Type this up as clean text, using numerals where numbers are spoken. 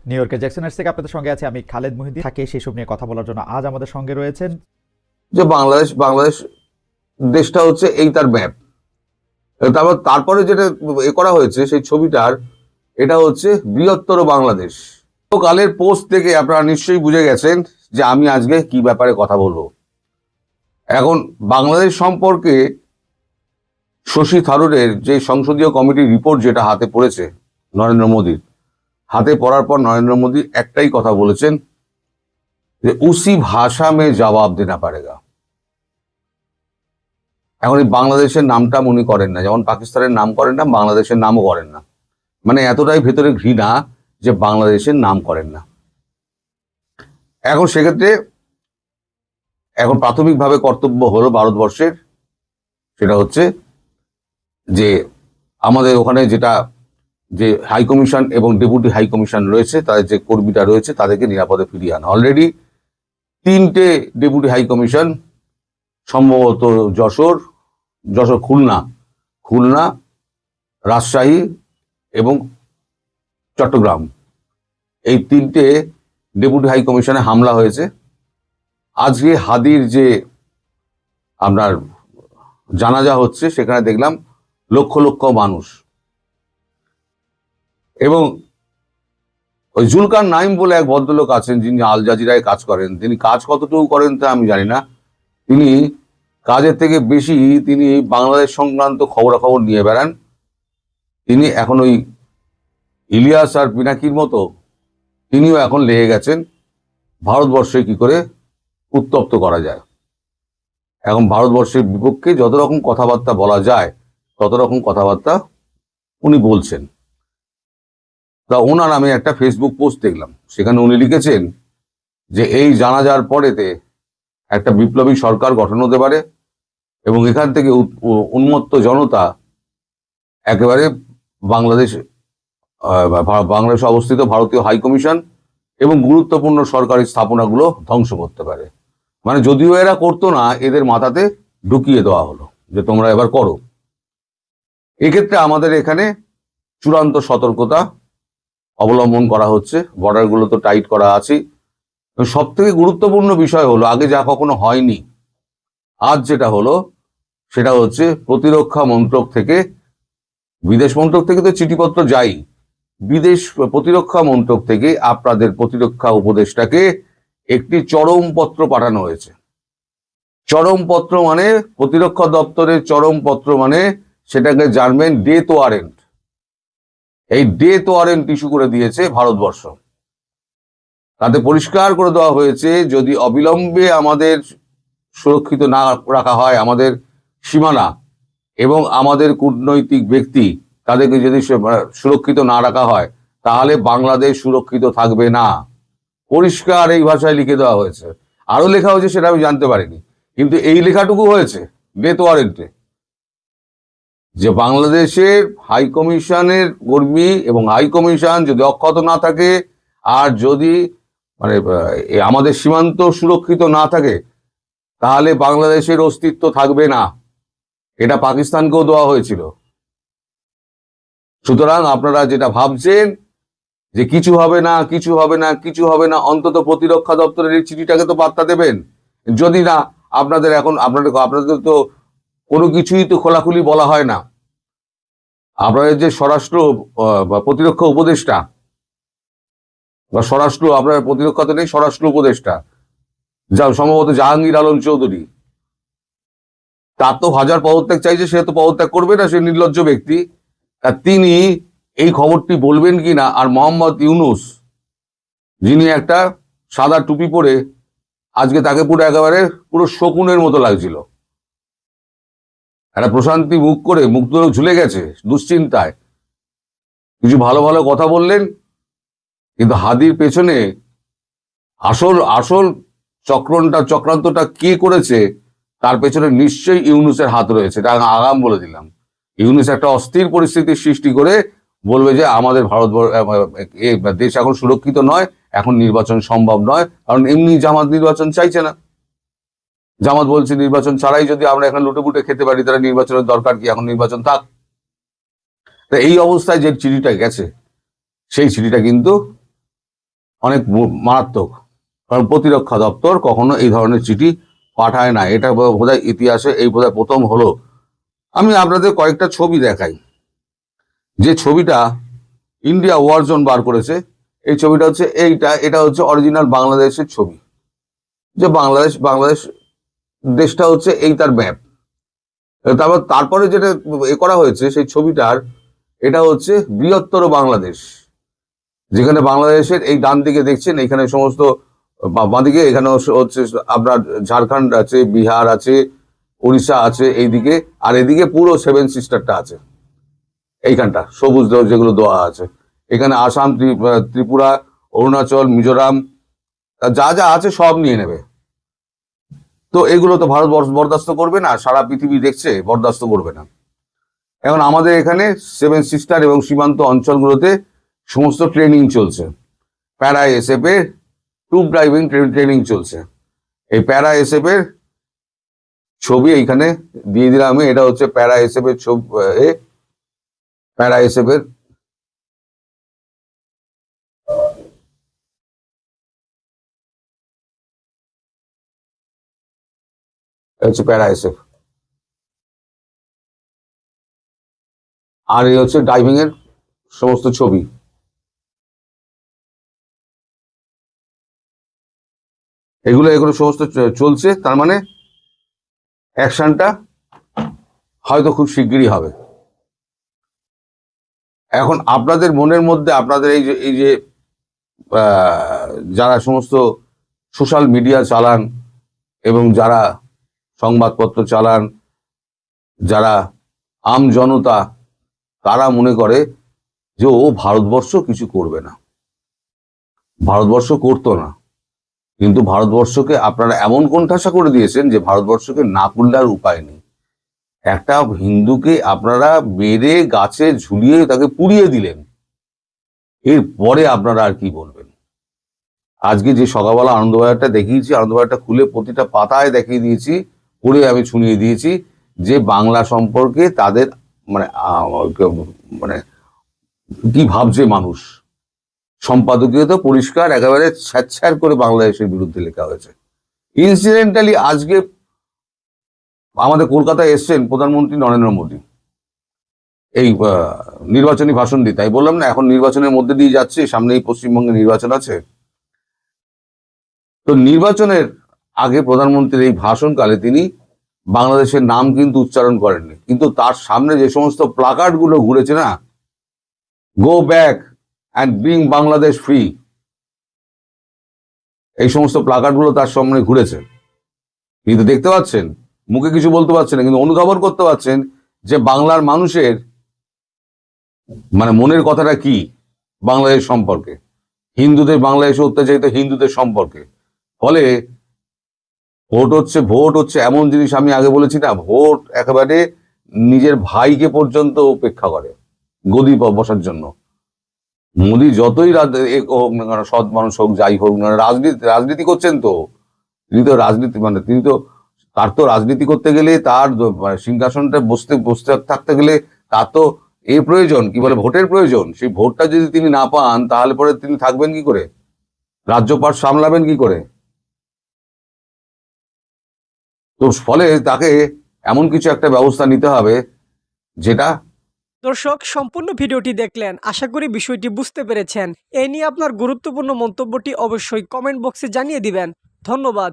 New ইয়র্কের জ্যাকসনের থেকে আপনাদের সঙ্গে আছে আমি খালেদ মুহিদ্দিন। থাকে সেসব নিয়ে কথা বলার জন্য আজ আমাদের সঙ্গে রয়েছেন যে বাংলাদেশ বাংলাদেশ দেশটা হচ্ছে এই তার ম্যাপ। তারপরে যেটা করা হয়েছে সেই ছবিটার, এটা হচ্ছে বৃহত্তর বাংলাদেশ। তো কালের পোস্ট থেকে আপনারা নিশ্চয়ই বুঝে গেছেন যে আমি আজকে কি ব্যাপারে কথা বলবো। এখন বাংলাদেশ সম্পর্কে শশী থারুরের যে সংসদীয় কমিটির রিপোর্ট যেটা হাতে পড়েছে নরেন্দ্র মোদীর, হাতে পড়ার পর নরেন্দ্র মোদী একটাই কথা বলেছেন যে উসি ভাষা মে জবাব দেনা পারেগা। এখন এই বাংলাদেশের নামটা উনি করেন না, যেমন পাকিস্তানের নাম করেন না, বাংলাদেশের নামও করেন না। মানে এতটাই ভেতরে ঘৃণা যে বাংলাদেশের নাম করেন না। এখন সেক্ষেত্রে এখন প্রাথমিকভাবে কর্তব্য হলো ভারতবর্ষের, সেটা হচ্ছে যে আমাদের ওখানে যেটা যে হাই কমিশন এবং ডেপুটি হাই কমিশন রয়েছে, তাদের যে কর্মীরা রয়েছে তাদেরকে নিরাপদে ফিরিয়ে আনা। অলরেডি 3টে ডেপুটি হাই কমিশন, সম্ভবত যশোর, খুলনা, রাজশাহী এবং চট্টগ্রাম, এই 3টে ডেপুটি হাই কমিশনে হামলা হয়েছে। আজকে হাদির যে আপনার জানাজা হচ্ছে, সেখানে দেখলাম লক্ষ লক্ষ মানুষ। এবং ওই জুলকার নাইম বলে এক ভদ্রলোক আছেন যিনি আল জাজিরায় কাজ করেন, তিনি কাজ কতটুকু করেন তা আমি জানি না, তিনি কাজের থেকে বেশি তিনি বাংলাদেশ সংক্রান্ত খবরাখবর নিয়ে বেড়ান। তিনি এখন ওই ইলিয়াস আর পিনাকির মতো তিনিও এখন লেগে গেছেন ভারতবর্ষে কি করে উত্তপ্ত করা যায়। এখন ভারতবর্ষের বিপক্ষে যত রকম কথাবার্তা বলা যায় তত রকম কথাবার্তা উনি বলছেন। তা ওনার আমি একটা ফেসবুক পোস্ট দেখলাম, সেখানে উনি লিখেছেন যে এই জানাজার পরেতে একটা বিপ্লবী সরকার গঠন হতে পারে এবং এখান থেকে উন্মত্ত জনতা একেবারে বাংলাদেশে অবস্থিত ভারতীয় হাই কমিশন এবং গুরুত্বপূর্ণ সরকারি স্থাপনাগুলো ধ্বংস করতে পারে। মানে যদিও এরা করতো না, এদের মাথাতে ঢুকিয়ে দেওয়া হলো যে তোমরা এবার করো। এক্ষেত্রে আমাদের এখানে চূড়ান্ত সতর্কতা অবলম্বন করা হচ্ছে, বর্ডারগুলো তো টাইট করা আছে। সব থেকে গুরুত্বপূর্ণ বিষয় হলো, আগে যা কখনো হয়নি, আজ যেটা হলো সেটা হচ্ছে প্রতিরক্ষা মন্ত্রক থেকে, বিদেশ মন্ত্রক থেকে তো চিঠিপত্র যাই, প্রতিরক্ষা মন্ত্রক থেকে আপনাদের প্রতিরক্ষা উপদেষ্টাকে একটি চরম পত্র পাঠানো হয়েছে। চরম পত্র মানে, প্রতিরক্ষা দপ্তরের চরম পত্র মানে সেটাকে জানবেন ডেথ ওয়ারেন্ট। এই ডেথ ওয়ারেন্ট ইস্যু করে দিয়েছে ভারতবর্ষ। তাতে পরিষ্কার করে দেওয়া হয়েছে যদি অবিলম্বে আমাদের সুরক্ষিত না রাখা হয় আমাদের সীমানা এবং আমাদের কূটনৈতিক ব্যক্তি তাদেরকে যদি সুরক্ষিত না রাখা হয়, তাহলে বাংলাদেশ সুরক্ষিত থাকবে না। পরিষ্কার এই ভাষায় লিখে দেওয়া হয়েছে। আরো লেখা হয়েছে সেটা আমি জানতে পারিনি, কিন্তু এই লেখাটুকু হয়েছে ডেথ ওয়ারেন্টে, যে বাংলাদেশের হাই কমিশনের কর্মী এবং হাই কমিশন যদি অক্ষত না থাকে, আর যদি মানে আমাদের সীমান্ত সুরক্ষিত না থাকে, তাহলে বাংলাদেশের অস্তিত্ব থাকবে না। এটা পাকিস্তানকেও দেওয়া হয়েছিল। সুতরাং আপনারা যেটা ভাবছেন যে কিছু হবে না, অন্তত প্রতিরক্ষা দপ্তরের এই চিঠিটাকে তো বার্তা দেবেন। যদি না আপনাদের আপনাদের তো কোনো কিছুই তো খোলাখুলি বলা হয় না। আপনাদের যে স্বরাষ্ট্র বা প্রতিরক্ষা উপদেষ্টা বা আপনার প্রতিরক্ষা তো নেই, স্বরাষ্ট্র উপদেষ্টা যা সম্ভবত জাহাঙ্গীর আলম চৌধুরী, তার তো 1000 পদত্যাগ চাইছে, সে তো পদত্যাগ করবে না, সে নির্লজ্জ ব্যক্তি। তিনি এই খবরটি বলবেন কিনা। আর মোহাম্মদ ইউনুস, যিনি একটা সাদা টুপি পরে, আজকে তাকে পুরো শকুনের মতো লাগছিল, একটা প্রশান্তি মুখ করে, মুখ ধরে ঝুলে গেছে দুশ্চিন্তায়, কিছু ভালো ভালো কথা বললেন, কিন্তু হাদির পেছনে আসল চক্রান্তটা কে করেছে, তার পেছনে নিশ্চয়ই ইউনুসের হাত রয়েছে। এটা আগাম বলে দিলাম। ইউনুস একটা অস্থির পরিস্থিতির সৃষ্টি করে বলবে যে আমাদের দেশ এখন সুরক্ষিত নয়, এখন নির্বাচন সম্ভব নয়, কারণ এমনি জামাত নির্বাচন চাইছে না। জামাত বলছে নির্বাচন ছাড়াই যদি আমরা এখন লুটেপুটে খেতে পারি, তারা নির্বাচনের দরকার কি, এখন নির্বাচন থাক। তা এই অবস্থায় যে চিঠিটা গেছে, সেই চিঠিটা কিন্তু অনেক মারাত্মক, কারণ প্রতিরক্ষা দপ্তর কখনো এই ধরনের চিঠি পাঠায় না। এটা বোধহয় ইতিহাসে এই বোধহয় প্রথম হলো। আমি আপনাদের কয়েকটা ছবি দেখাই। যে ছবিটা ইন্ডিয়া ওয়ার জোন বার করেছে, এই ছবিটা হচ্ছে এটা হচ্ছে অরিজিনাল বাংলাদেশের ছবি। যে বাংলাদেশ দেশটা হচ্ছে এই তার ম্যাপ। তারপরে যেটা করা হয়েছে সেই ছবিটার, এটা হচ্ছে বৃহত্তর বাংলাদেশ, যেখানে বাংলাদেশের এই ডান দিকে দেখছেন এখানে সমস্ত, বাঁদিকে এখানে হচ্ছে আপনার ঝাড়খণ্ড আছে, বিহার আছে, উড়িষ্যা আছে এইদিকে, আর এদিকে পুরো 7 সিস্টারটা আছে এইখানটা সবুজ যেগুলো দেওয়া আছে। এখানে আসাম, ত্রিপুরা, অরুণাচল, মিজোরাম যা যা আছে সব নিয়ে নেবে। তো এগুলো তো ভারতবর্ষ বরদাস্ত করবে না, সারা পৃথিবী দেখছে, বরদাস্ত করবে না। এখন আমাদের এখানে 7 সিস্টার এবং সীমান্ত অঞ্চলগুলোতে সমস্ত ট্রেনিং চলছে। প্যারা এসএফ এর ট্রুপ ড্রাইভিং ট্রেনিং চলছে। এই প্যারা এসএফ এর ছবি এইখানে দিয়ে দিলাম আমি। এটা হচ্ছে প্যারা এসএফ এর ছবি। প্যারা এসএফ এর হচ্ছে প্যারা এসএফ, আর এই হচ্ছে ড্রাইভিং এর সমস্ত ছবি। এগুলো সমস্ত চলছে। তার মানে অ্যাকশনটা হয়তো খুব শিগগিরই হবে। এখন আপনাদের মনের মধ্যে আপনাদের এই যে যারা সমস্ত সোশ্যাল মিডিয়া চালান এবং যারা সংবাদপত্র চালান, যারা আম জনতা, তারা মনে করে যে ও ভারতবর্ষ কিছু করবে না, ভারতবর্ষ করতো না। কিন্তু ভারতবর্ষকে আপনারা এমন কোণঠাসা করে দিয়েছেন যে ভারতবর্ষকে না করলে আর উপায় নেই। একটা হিন্দুকে আপনারা বেড়ে গাছে ঝুলিয়ে তাকে পুড়িয়ে দিলেন, এরপরে আপনারা আর কি বলবেন? আজকে যে সকালবেলা আনন্দবাজারটা দেখিয়েছি, আনন্দবাজারটা খুলে প্রতিটা পাতায় দেখিয়ে দিয়েছি, পড়ে আমি শুনিয়ে দিয়েছি যে বাংলা সম্পর্কে তাদের মানে মানে কি ভাবছে মানুষ। সম্পাদকীয় তো পরিষ্কার একেবারে ছ্যাঁচ্ছ্যাঁর করে বাংলাদেশের বিরুদ্ধে লেখা হয়েছে। ইনসিডেন্টালি আজকে আমাদের কলকাতায় এসছেন প্রধানমন্ত্রী নরেন্দ্র মোদী এই নির্বাচনী ভাষণ দিতে। তাই বললাম না, এখন নির্বাচনের মধ্যে দিয়ে যাচ্ছে, সামনেই পশ্চিমবঙ্গে নির্বাচন আছে। তো নির্বাচনের আগে প্রধানমন্ত্রীর এই ভাষণকালে তিনি বাংলাদেশের নাম কিন্তু উচ্চারণ করেননি, কিন্তু তার সামনে যে সমস্ত প্লাকার্ড গুলো ঘুরেছে না, go back and bring Bangladesh free, এই সমস্ত প্লাকার্ড গুলো তার সামনে ঘুরেছে। কিন্তু দেখতে পাচ্ছেন, মুখে কিছু বলতে পারছেন না, কিন্তু অনুধাবন করতে পারছেন যে বাংলার মানুষের মানে মনের কথাটা কি বাংলাদেশ সম্পর্কে, হিন্দুদের, বাংলাদেশে অত্যাচারিত হিন্দুদের সম্পর্কে। ফলে ভোট হচ্ছে এমন জিনিস, আমি আগে বলেছি না, ভোট একেবারে নিজের ভাইকে পর্যন্ত উপেক্ষা করে গদি বসার জন্য। মোদি যতই সৎ মানুষ হোক, যাই হোক, রাজনীতি করছেন তো তিনি তো রাজনীতি মানে তিনি তো তার তো রাজনীতি করতে গেলে, তার সিংহাসনটা বসতে থাকতে গেলে তার তো প্রয়োজন, কি বলে, ভোটের প্রয়োজন। সেই ভোটটা যদি তিনি না পান তাহলে পরে তিনি থাকবেন কি করে, রাজ্যপাট সামলাবেন কি করে? তো ফলে তাকে এমন কিছু একটা ব্যবস্থা নিতে হবে যেটা। দর্শক, সম্পূর্ণ ভিডিওটি দেখলেন, আশা করি বিষয়টি বুঝতে পেরেছেন। এ নিয়ে আপনার গুরুত্বপূর্ণ মন্তব্যটি অবশ্যই কমেন্ট বক্সে জানিয়ে দিবেন। ধন্যবাদ।